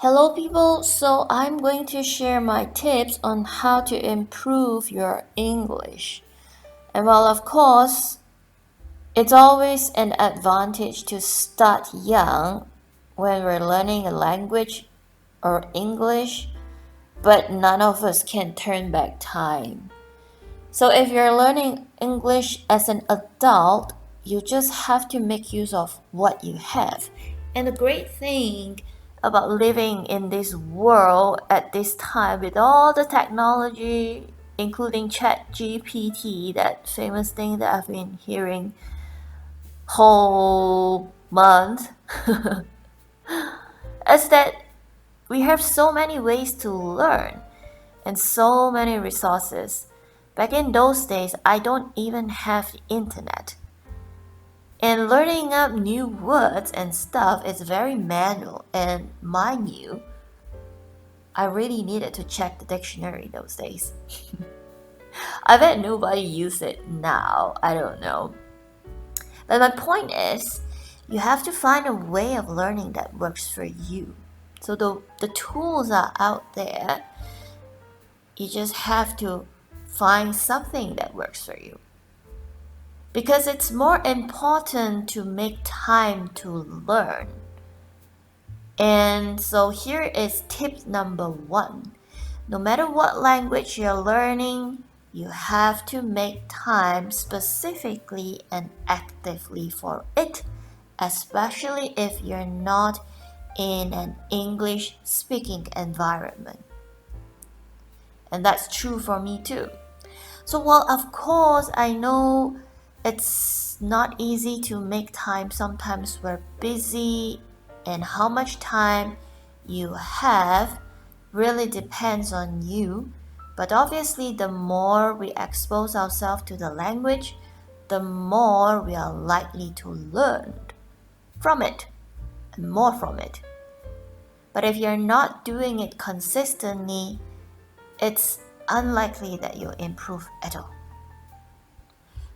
Hello, people. So, I'm going to share my tips on how to improve your English. And well, of course, it's always an advantage to start young when we're learning a language or English, but none of us can turn back time. So, if you're learning English as an adult, you just have to make use of what you have. And the great thing about living in this world at this time with all the technology, including ChatGPT, that famous thing that I've been hearing whole month, is that we have so many ways to learn and so many resources. Back in those days, I don't even have the internet. And learning up new words and stuff is very manual. And mind you, I really needed to check the dictionary those days. I bet nobody uses it now. I don't know. But my point is, you have to find a way of learning that works for you. So the tools are out there. You just have to find something that works for you. Because it's more important to make time to learn. And so here is tip number 1. No matter what language you're learning, you have to make time specifically and actively for it, especially if you're not in an English speaking environment. And that's true for me too. So while of course I know it's not easy to make time, sometimes we're busy, and how much time you have really depends on you. But obviously, the more we expose ourselves to the language, the more we are likely to learn from it and more from it. But if you're not doing it consistently, it's unlikely that you'll improve at all.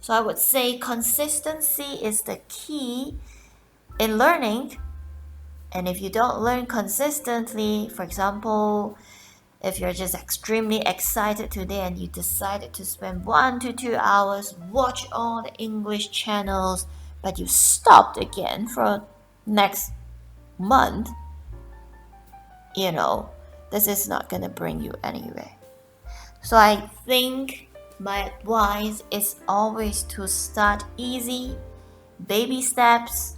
So I would say consistency is the key in learning. And if you don't learn consistently, for example, if you're just extremely excited today and you decided to spend 1 to 2 hours, watch all the English channels, but you stopped again for next month, this is not going to bring you anywhere. So I think my advice is always to start easy, baby steps.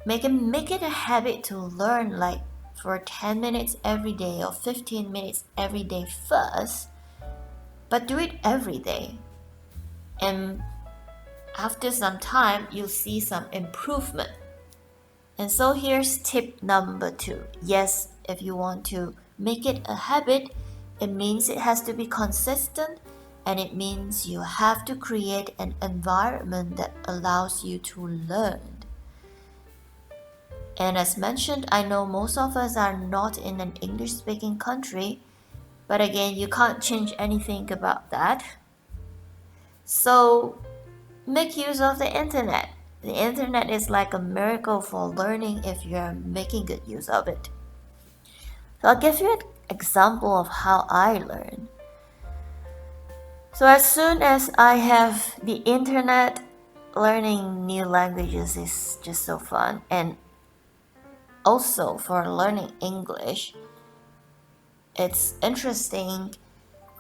Make it a habit to learn like for 10 minutes every day or 15 minutes every day first, but do it every day. And after some time, you'll see some improvement. And so here's tip number 2. Yes, if you want to make it a habit, it means it has to be consistent, and it means you have to create an environment that allows you to learn. And as mentioned, I know most of us are not in an English-speaking country, but again, you can't change anything about that. So make use of the internet. The internet is like a miracle for learning if you're making good use of it. So I'll give you an example of how I learn. So as soon as I have the internet, learning new languages is just so fun. And also for learning English, it's interesting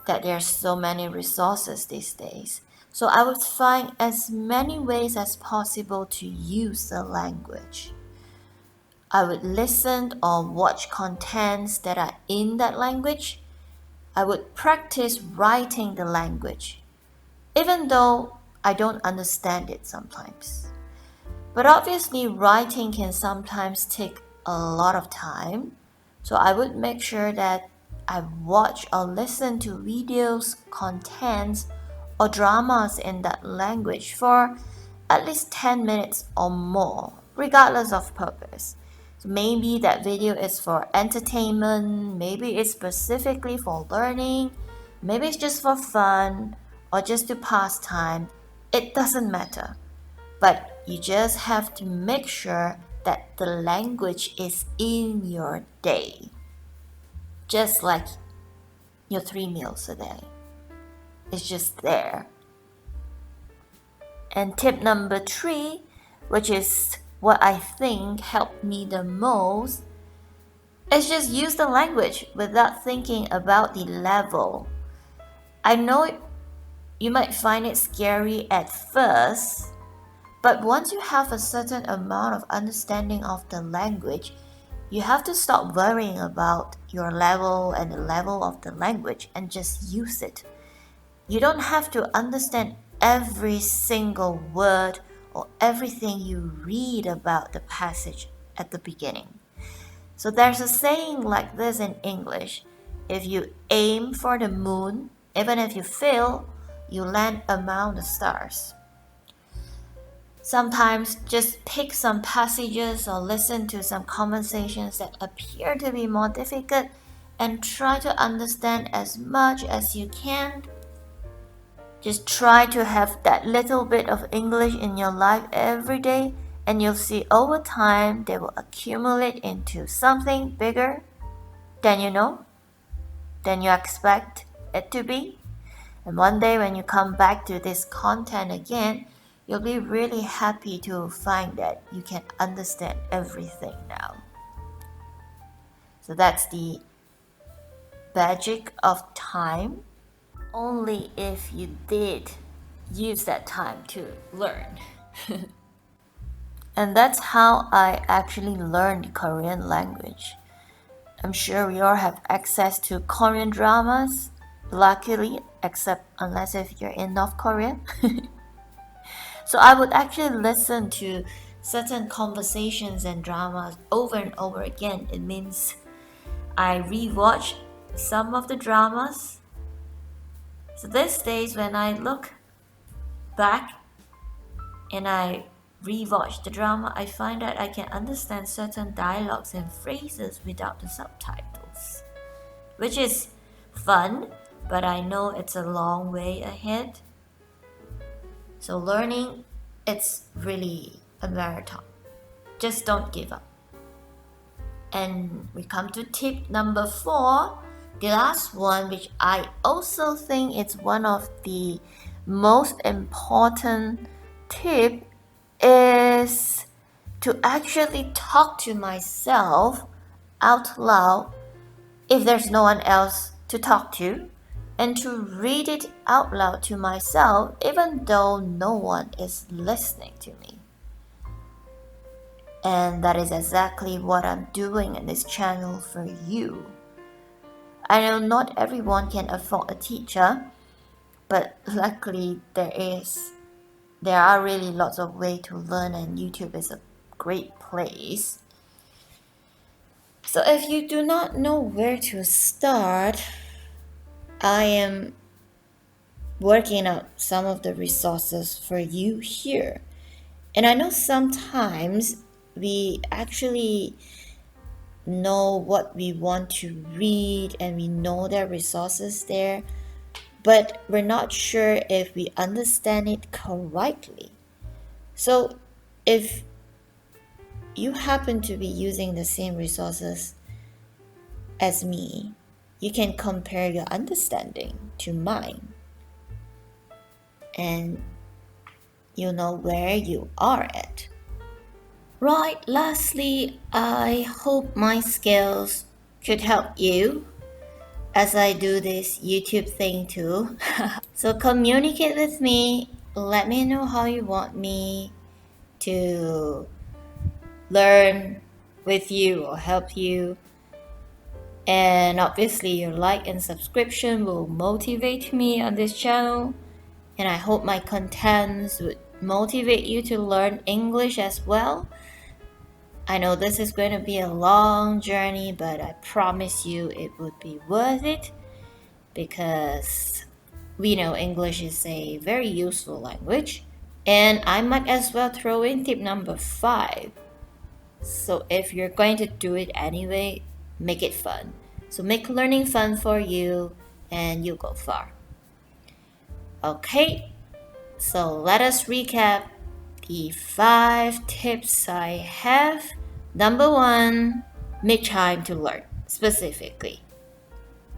that there's so many resources these days. So I would find as many ways as possible to use the language. I would listen or watch contents that are in that language. I would practice writing the language, even though I don't understand it sometimes. But obviously, writing can sometimes take a lot of time. So I would make sure that I watch or listen to videos, contents, or dramas in that language for at least 10 minutes or more, regardless of purpose. So maybe that video is for entertainment, maybe it's specifically for learning, maybe it's just for fun, or just to pass time. It doesn't matter. But you just have to make sure that the language is in your day, just like your 3 meals a day. It's just there. And tip number 3, which is what I think helped me the most, is just use the language without thinking about the level. I know you might find it scary at first, but once you have a certain amount of understanding of the language, you have to stop worrying about your level and the level of the language and just use it. You don't have to understand every single word or everything you read about the passage at the beginning. So there's a saying like this in English: if you aim for the moon, even if you fail, you land among the stars. Sometimes just pick some passages or listen to some conversations that appear to be more difficult and try to understand as much as you can. Just try to have that little bit of English in your life every day, and you'll see over time they will accumulate into something bigger than than you expect it to be. And one day when you come back to this content again, you'll be really happy to find that you can understand everything now. So that's the magic of time. Only if you did use that time to learn. And that's how I actually learned Korean language. I'm sure we all have access to Korean dramas, luckily, except unless if you're in North Korea. So I would actually listen to certain conversations and dramas over and over again. It means I rewatch some of the dramas. So these days when I look back and I rewatch the drama, I find that I can understand certain dialogues and phrases without the subtitles, which is fun, but I know it's a long way ahead. So learning, it's really a marathon. Just don't give up. And we come to tip number 4, the last one, which I also think is one of the most important tip, is to actually talk to myself out loud if there's no one else to talk to, and to read it out loud to myself even though no one is listening to me. And that is exactly what I'm doing in this channel for you. I know not everyone can afford a teacher, but luckily there are really lots of ways to learn, and YouTube is a great place. So if you do not know where to start, I am working out some of the resources for you here. And I know sometimes we actually know what we want to read and we know there are resources there, but we're not sure if we understand it correctly. So if you happen to be using the same resources as me, you can compare your understanding to mine, and you'll know where you are at. Right, lastly, I hope my skills could help you as I do this YouTube thing too. So communicate with me, let me know how you want me to learn with you or help you. And obviously your like and subscription will motivate me on this channel, and I hope my contents would motivate you to learn English as well. I know this is going to be a long journey, but I promise you it would be worth it, because we know English is a very useful language. And I might as well throw in tip number 5. So if you're going to do it anyway, make it fun. So make learning fun for you and you'll go far. Okay, so let us recap the 5 tips I have. Number 1, make time to learn specifically.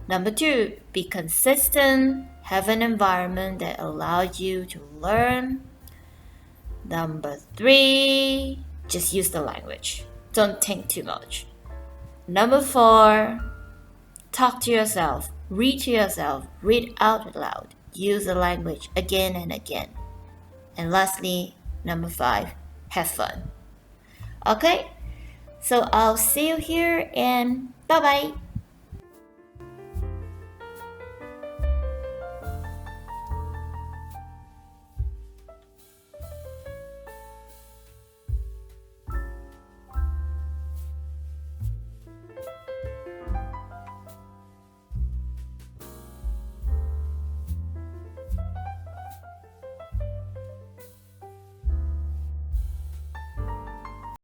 Number 2, be consistent. Have an environment that allows you to learn. Number 3, just use the language. Don't think too much. Number 4, talk to yourself. Read to yourself. Read out loud. Use the language again and again. And lastly, number 5, have fun. Okay? So I'll see you here and bye-bye.